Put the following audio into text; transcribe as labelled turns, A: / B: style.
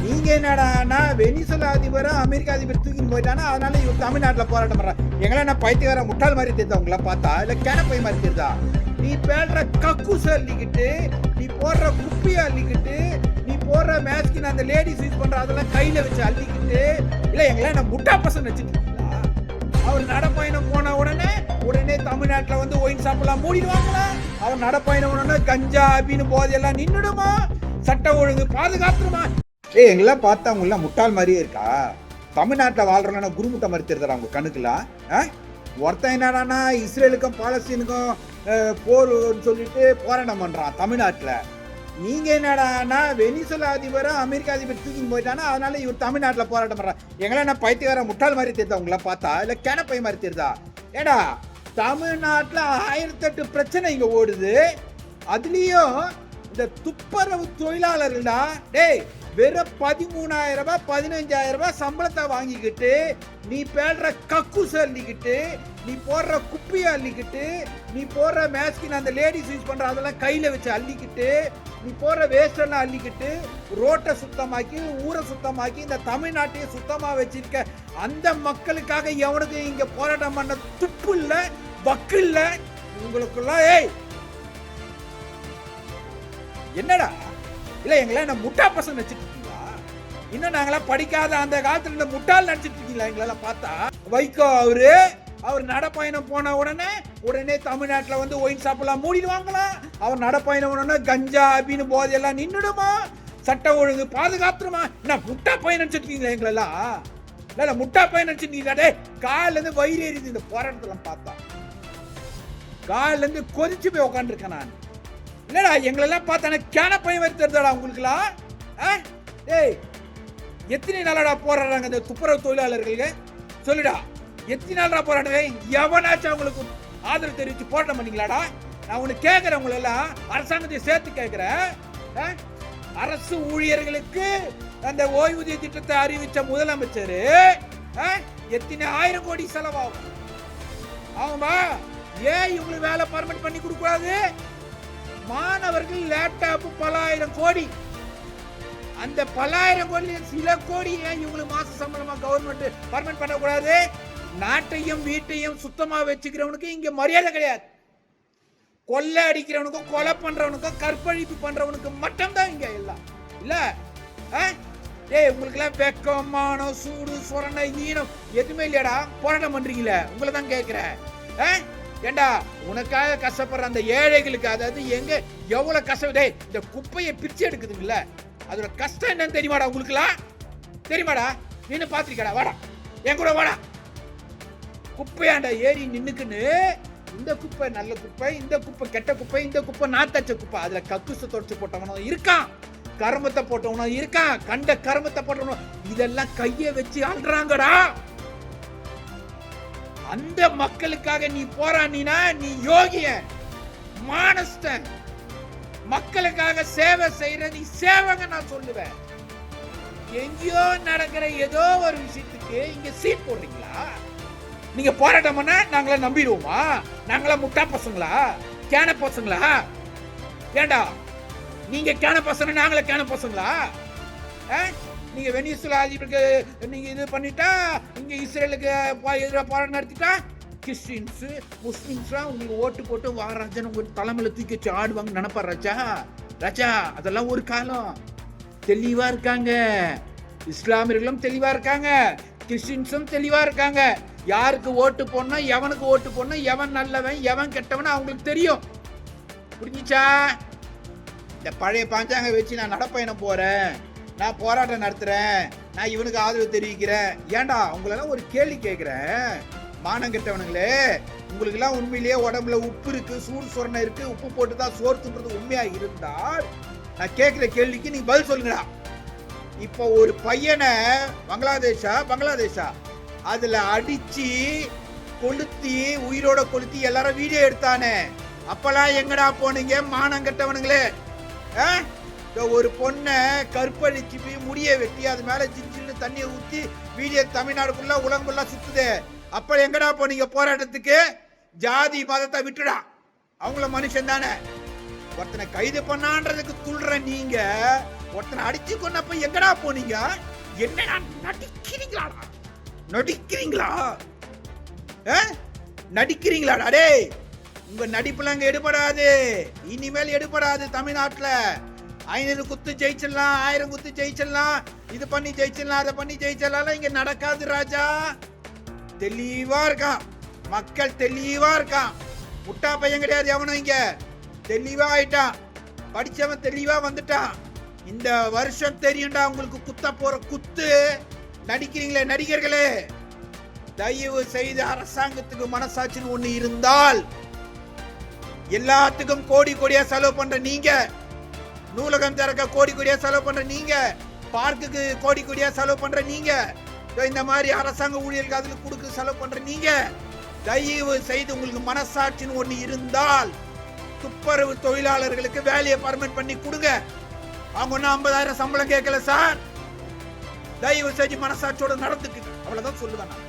A: நீங்க என்னடானா வெனிசுலா அதிபரை அமெரிக்கா அதிபர் தூக்கின்னு போயிட்டானா, அதனால இவர் தமிழ்நாட்டில் போராட்டம் பண்றான். எங்களை என்ன பைத்தியக்கார முட்டாள் மாதிரி தெரியுதா உங்களை பார்த்தா, இல்ல கேனப்பை மாதிரி தெரியுதா? நீ பேடுற கக்கூச அள்ளிக்கிட்டு, நீ போடுற குப்பியை அள்ளிக்கிட்டு, நீ போடுற மேஸ்கின் அந்த லேடிஸ் யூஸ் பண்ற அதெல்லாம் கையில வச்சு அள்ளிக்கிட்டு, இல்ல எங்களை என்ன முட்டா பசங்க வச்சுட்டு இருக்கீங்களா? அவர் நடப்பயணம் போன உடனே தமிழ்நாட்டில் வந்து ஒயின் ஷாப்லாம் மூடிடுவாங்களா? அவர் நடப்பயணம் உடனே கஞ்சா அப்படின்னு போதையெல்லாம் நின்றுடுமா? சட்ட ஒழுங்கு பாதுகாத்துருமா? எங்கெல்லாம் பார்த்தா அவங்க எல்லாம் முட்டாள் மாதிரியே இருக்கா? தமிழ்நாட்டில் வாழ்றோம்னா குருமுட்டை மாதிரி தெரியுதா அவங்க கணக்குலாம்? ஒருத்தன் என்னடானா இஸ்ரேலுக்கும் பாலஸ்தீனுக்கும் போர்னு சொல்லிட்டு போராட்டம் பண்றான் தமிழ்நாட்டில். நீங்க என்னடானா வெனிசுலா அதிபரை அமெரிக்கா அதிபர் தூக்கின்னு போயிட்டானா, அதனால இவர் தமிழ்நாட்டில் போராட்டம் பண்றான். எங்களை என்ன பைத்தியக்கார முட்டாள் மாதிரி தெரியுதா உங்களை பார்த்தா, இல்ல கேனப்பை மாதிரி தெரியுதா? ஏடா தமிழ்நாட்டில் 1008 பிரச்சனை இங்க ஓடுது. அதுலயும் இந்த துப்புரவு தொழிலாளர்கள்டா டேய் வெறும் 13,000 ரூபாய் 15,000 ரூபாய் சம்பளத்தை வாங்கிக்கிட்டு, நீ பேடுற கக்கூச அள்ளிக்கிட்டு, நீ போடுற குப்பியை அள்ளிக்கிட்டு, நீ போடுற மேஸ்கின் அந்த லேடிஸ் யூஸ் பண்ற அதெல்லாம் கையில வச்சு அள்ளிக்கிட்டு, நீ போடுற வேஸ்ட் எல்லாம் அள்ளிக்கிட்டு, ரோட்டை சுத்தமாக்கி ஊரை சுத்தமாக்கி இந்த தமிழ்நாட்டையே சுத்தமா வச்சிருக்க அந்த மக்களுக்காக எவனுக்கு இங்க போராட்டம் பண்ண துப்பு இல்ல, வக்கு இல்ல உங்களுக்குள்ள? என்னடா இல்ல எங்களை என்ன முட்டா பசங்க நினைச்சிட்டு இருக்கீங்களா? இன்னும் நாங்களாம் படிக்காத அந்த காலத்துல இந்த முட்டாள் நினைச்சிட்டு இருக்கீங்களா? எங்களெல்லாம் பார்த்தா வைகோ அவர் நடப்பயணம் போன உடனே தமிழ்நாட்டில் வந்து ஒயின் ஷாப்லாம் மூடிடுவாங்களா? அவர் நடப்பயணம் உடனே கஞ்சா அப்படின்னு போதையெல்லாம் நின்றுடுமா? சட்ட ஒழுங்கு பாதுகாத்துருமா? என்ன முட்டா பையன் நினைச்சிட்டு இருக்கீங்களா? எங்களெல்லாம் இல்ல முட்டா பையன் நினைச்சிட்டு காலில இருந்து வயிறு எரியுது இந்த போராட்டத்தெல்லாம் பார்த்தா. காலில இருந்து கொதிச்சு போய் உட்காந்துருக்கேன் நான். இல்லடா எங்களெல்லாம் பார்த்தானே கேனப்பை மாதிரி தெரிஞ்சாடா உங்களுக்குலாம்? எத்தனை நாளடா போராடுறாங்க இந்த துப்புரவு தொழிலாளர்களுக்கு? சொல்லுடா எத்தனை நாளா போராடுறேன்? எவனாச்சும் அவங்களுக்கு ஆதரவு தெரிவித்து போராட்டம் பண்ணீங்களாடா? நான் உனக்கு கேட்கிறேன், உங்களை எல்லாம் அரசாங்கத்தை சேர்த்து கேட்கிறேன். அரசு ஊழியர்களுக்கு அந்த ஓய்வூதிய திட்டத்தை அறிவிச்ச முதலமைச்சர் எத்தனை 1000 கோடி செலவாகும் ஆகுமா? ஏன் இவங்களுக்கு வேலை பர்மனன்ட் பண்ணி கொடுக்க கூடாது? மாணவர்கள் லேப்டாப் பல 1000 கோடி, அந்த பல 1000 கோடி சில கோடி ஏன் இவங்களுக்கு மாச சம்பளமா கவர்மெண்ட் பர்மனன்ட் பண்ணக்கூடாது? நாட்டையும் வீட்டையும் சுத்தமா வச்சுக்கிறவனுக்கு இங்க மரியாதை கிடையாது. கொள்ளை அடிக்கிறவனுக்கும் கொலை பண்றவனுக்கும் கற்பழிப்பு பண்றவனுக்கு மட்டும்தான் இங்க எல்லாம் இல்ல. உங்களுக்கு எல்லாம் வெக்கம் மானம் சூடு சொரணை ஈனம் எதுவுமே இல்லையாடா? போராட்டம் பண்றீங்களே, உங்களை தான் கேட்கிறேன். ஏண்டா உனக்காக கஷ்டப்படுற அந்த ஏழைகளுக்கு, அதாவது எங்க எவ்வளவு கஷ்டம், இந்த குப்பையை பிரிச்சு எடுக்குதுங்கல்ல, அதோட கஷ்டம் என்னன்னு தெரியுமாடா உங்களுக்குலாம்? தெரியுமாடா? நின்னு பாத்திருக்கடா? வாடா என் கூட வாடா. குப்பையாண்டா ஏறி நின்னுக்குன்னு, இந்த குப்பை நல்ல குப்பை, இந்த குப்பை கெட்ட குப்பை, இந்த குப்பை நாத்தச்ச குப்பை, அதுல கக்குச தொடச்சு போட்டவனும் இருக்கான், கருமத்தை போட்டவனும் இருக்கான், கண்ட கருமத்தை போட்டவனும், இதெல்லாம் கைய வச்சு ஆள்றாங்கடா. அந்த மக்களுக்காக நீ போராடினா நீ யோகிய மானஸ்தன். மக்களுக்காக சேவை செய்யற நீ சேவக நான் சொல்லுவேன். எங்கேயோ நடக்கிற ஏதோ ஒரு விஷயத்துக்கு இங்க சீட் போடுறீங்களா? நீங்க போராட்டம் பண்ணா நாங்கள நம்பிடுவோமா? நாங்கள முட்டா பசங்களா, கேன பசங்களா? ஏண்டா நீங்க கேன பசங்க, நாங்கள கேன பசங்களா? நீங்க வெனிசுலா அதிபருக்கு நீங்க இது பண்ணிட்டா, இங்க இஸ்ரேலுக்கு எதிராக போராட்டம் நடத்திட்டா, கிறிஸ்டின்ஸ் முஸ்லிம்ஸ்லாம் உங்களுக்கு ஓட்டு போட்டு வாராஜன் உங்க தலைமையில தூக்கி வச்சு ஆடுவாங்க நினைப்பா ராஜா. அதெல்லாம் ஒரு காலம். தெளிவா இருக்காங்க, இஸ்லாமியர்களும் தெளிவா இருக்காங்க, கிறிஸ்டின்ஸும் தெளிவா இருக்காங்க. யாருக்கு ஓட்டு போடணும், எவனுக்கு ஓட்டு போடணும், எவன் நல்லவன் எவன் கெட்டவன் அவங்களுக்கு தெரியும். புரிஞ்சுச்சா? இந்த பழைய பாஞ்சாங்க வச்சு நான் நடப்பயணம் போறேன், நான் போராட்டம் நடத்துறேன், நான் இவனுக்கு ஆதரவு தெரிவிக்கிறேன். ஏண்டா உங்களெல்லாம் ஒரு கேள்வி கேட்கிறேன், மானம் கெட்டவனுங்களே, உங்களுக்கு எல்லாம் உண்மையிலேயே உடம்புல உப்பு இருக்கு, சூடு சொரணை இருக்கு, உப்பு போட்டுதான் சோர்த்துன்றது உண்மையா இருந்தால் நான் கேட்கிற கேள்விக்கு நீ பதில் சொல்லுங்கடா. இப்போ ஒரு பையனை பங்களாதேஷா அதுல அடிச்சு கொளுத்தி உயிரோட கொளுத்தி எல்லாரும் வீடியோ எடுத்தானே, அப்பெல்லாம் எங்கடா போனீங்க மானம் கெட்டவனுங்களே? ஒரு பொண்ணை கற்பழிச்சு போய் முடிய வெட்டி அது மேல சின்ன தண்ணியை ஊத்தி வீடியோ தமிழ்நாடு ஃபுல்லா உலகம் ஃபுல்லா சுத்துது. அப்ப எங்கடா போனீங்க போராட்டத்துக்கு? ஜாதி மதத்தை விட்டுடா, அவங்கள மனுஷன் தானே. ஒருத்தனை கைது பண்ணான்றதுக்கு துள்ற நீங்க ஒருத்தனை அடிச்சு கொன்னப்ப எங்கடா போனீங்க? என்னடா நடிக்கிறீங்களாடா? நடிக்கிறீங்களா? நடிக்கிறீங்களாடா? டேய், உங்க நடிப்புல அங்க எடுபடாது, இனிமேல் எடுபடாது. தமிழ்நாட்டுல 500 குத்து ஜெயிச்சிடலாம், 1000 குத்து ஜெயிச்சிடலாம், இது பண்ணி ஜெயிச்சிடலாம், அதை பண்ணி ஜெயிச்சிடலாம், இங்க நடக்காது ராஜா. தெளிவா இருக்கான் மக்கள், தெளிவா இருக்கான். முட்டா பையன் கிடையாது எவனும். இங்க தெளிவா ஆயிட்டான், படிச்சவன் தெளிவா வந்துட்டான். இந்த வருஷம் தெரியும்டா உங்களுக்கு குத்த போற குத்து. நடிக்கிறீங்களே நடிகர்களே, தயவு செய்து அரசாங்கத்துக்கு மனசாட்சின்னு ஒண்ணு இருந்தால், எல்லாத்துக்கும் கோடி கோடியா செலவு பண்ற நீங்க, நூலகம் திறக்க கோடி கோடியா செலவு பண்ற நீங்க, பார்க்குக்கு கோடி கோடியா செலவு பண்ற நீங்க, இந்த மாதிரி அரசாங்க ஊழியர்களுக்கு அதுல கொடுக்க செலவு பண்ற நீங்க, தயவு செய்து உங்களுக்கு மனசாட்சின்னு ஒண்ணு இருந்தால் துப்புரவு தொழிலாளர்களுக்கு வேலையை பர்மனன்ட் பண்ணி கொடுங்க. அவங்க ஒன்னும் 50,000 சம்பளம் கேட்கல சார். தயவு செஞ்சு மனசாட்சியோட நடந்துக்கு, அவ்வளவுதான் சொல்லுவேன் நான்.